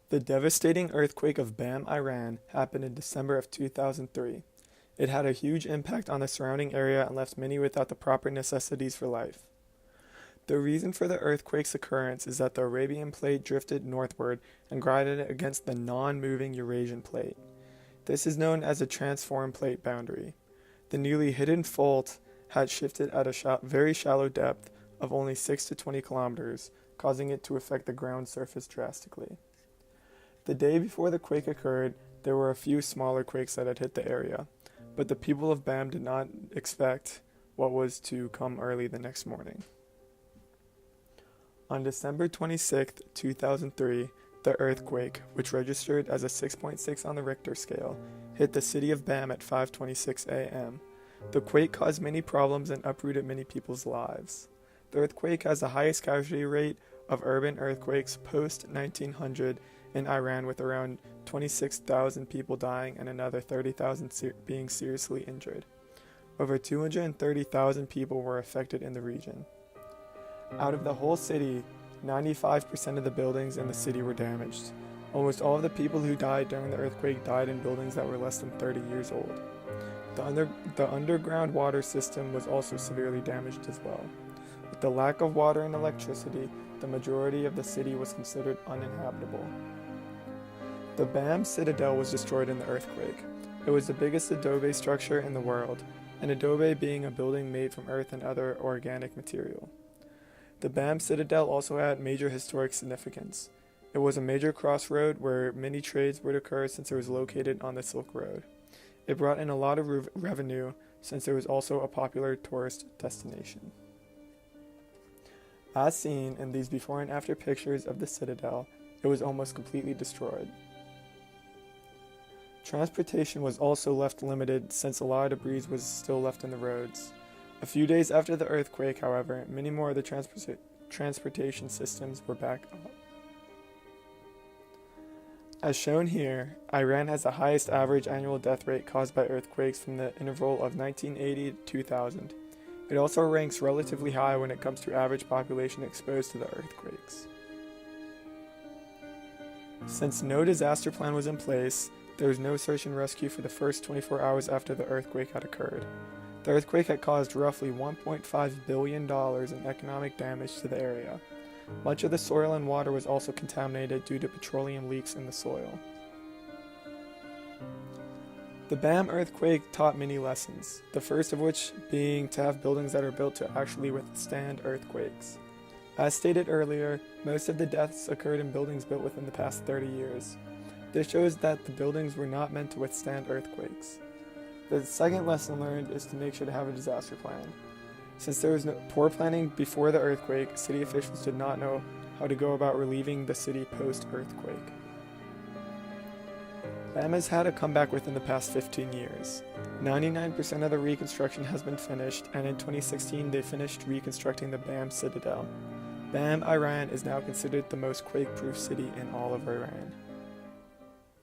The devastating earthquake of Bam, Iran happened in December of 2003. It had a huge impact on the surrounding area and left many without the proper necessities for life. The reason for the earthquake's occurrence is that the Arabian plate drifted northward and grinded against the non-moving Eurasian plate. This is known as a transform plate boundary. The newly hidden fault had shifted at a very shallow depth of only 6 to 20 kilometers, causing it to affect the ground surface drastically. The day before the quake occurred, there were a few smaller quakes that had hit the area, but the people of Bam did not expect what was to come early the next morning. On December 26, 2003, the earthquake, which registered as a 6.6 on the Richter scale, hit the city of Bam at 5:26 a.m. The quake caused many problems and uprooted many people's lives. The earthquake has the highest casualty rate of urban earthquakes post-1900 in Iran, with around 26,000 people dying and another 30,000 being seriously injured. Over 230,000 people were affected in the region. Out of the whole city, 95% of the buildings in the city were damaged. Almost all of the people who died during the earthquake died in buildings that were less than 30 years old. The underground water system was also severely damaged as well. With the lack of water and electricity, the majority of the city was considered uninhabitable. The Bam Citadel was destroyed in the earthquake. It was the biggest adobe structure in the world, an adobe being a building made from earth and other organic material. The Bam Citadel also had major historic significance. It was a major crossroad where many trades would occur since it was located on the Silk Road. It brought in a lot of revenue since it was also a popular tourist destination. As seen in these before and after pictures of the Citadel, it was almost completely destroyed. Transportation was also left limited since a lot of debris was still left in the roads. A few days after the earthquake, however, many more of the transportation systems were back up. As shown here, Iran has the highest average annual death rate caused by earthquakes from the interval of 1980 to 2000. It also ranks relatively high when it comes to average population exposed to the earthquakes. Since no disaster plan was in place, there was no search and rescue for the first 24 hours after the earthquake had occurred. The earthquake had caused roughly $1.5 billion in economic damage to the area. Much of the soil and water was also contaminated due to petroleum leaks in the soil. The Bam earthquake taught many lessons, the first of which being to have buildings that are built to actually withstand earthquakes. As stated earlier, most of the deaths occurred in buildings built within the past 30 years. This shows that the buildings were not meant to withstand earthquakes. The second lesson learned is to make sure to have a disaster plan. Since there was poor planning before the earthquake, city officials did not know how to go about relieving the city post-earthquake. Bam has had a comeback within the past 15 years. 99% of the reconstruction has been finished, and in 2016 they finished reconstructing the Bam Citadel. Bam, Iran is now considered the most quake-proof city in all of Iran.